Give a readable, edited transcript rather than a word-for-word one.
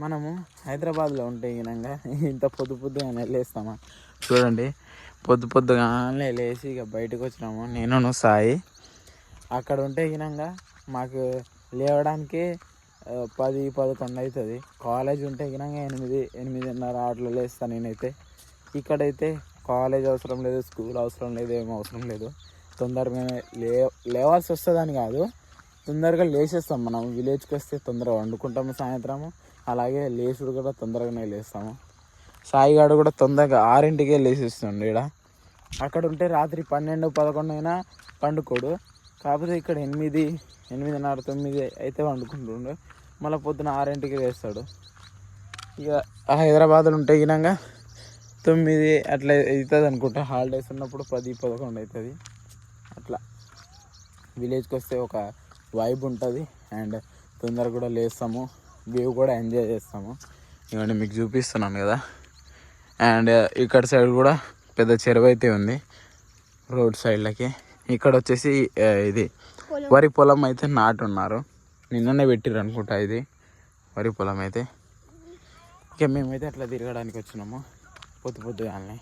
మనము హైదరాబాద్లో ఉంటే గినంగా ఇంత పొద్దుగానే లేస్తామా చూడండి. పొద్దుగానే లేచి ఇక బయటకు వచ్చినాము నేను సాయి. అక్కడ ఉంటే గినంగా మాకు లేవడానికి 10-11 అవుతుంది. కాలేజ్ ఉంటే గినంగా 8-8:30 అట్లా లేస్తాను నేనైతే. ఇక్కడైతే కాలేజ్ అవసరం లేదు, స్కూల్ అవసరం లేదు, ఏం అవసరం లేదు. తొందరగానే లేవాల్సి వస్తుందని కాదు, తొందరగా లేచేస్తాం. మనం విలేజ్కి వస్తే తొందరగా వండుకుంటాము సాయంత్రము. అలాగే లేచుడు కూడా తొందరగానే లేస్తాము. సాయిగాడు కూడా తొందరగా 6ంటికే లేచేస్తుండే. ఇక్కడ అక్కడ ఉంటే రాత్రి 12-11 అయినా పండుకోడు. కాకపోతే ఇక్కడ 8-8:30-9 అయితే వండుకుంటుండు. మళ్ళీ పొద్దున 6ంటికి లేస్తాడు. ఇక హైదరాబాద్లో ఉంటే గినంగా 9 అట్లా అవుతుంది అనుకుంటా. హాలిడేస్ ఉన్నప్పుడు 10-11 అవుతుంది. అట్లా విలేజ్కి వస్తే ఒక వైబ్ ఉంటుంది అండ్ తొందరగా కూడా లేస్తాము, వ్యూ కూడా ఎంజాయ్ చేస్తాము. ఇవన్నీ మీకు చూపిస్తున్నాను కదా. అండ్ ఇక్కడ సైడ్ కూడా పెద్ద చెరువు అయితే ఉంది రోడ్ సైడ్లకి. ఇక్కడ వచ్చేసి ఇది వరి పొలం అయితే నాటున్నారు, నిన్ననే పెట్టిర్రు అనుకుంటా. ఇది వరి పొలం అయితే. ఇక మేమైతే అట్లా తిరగడానికి వచ్చినాము పొద్దుగానే.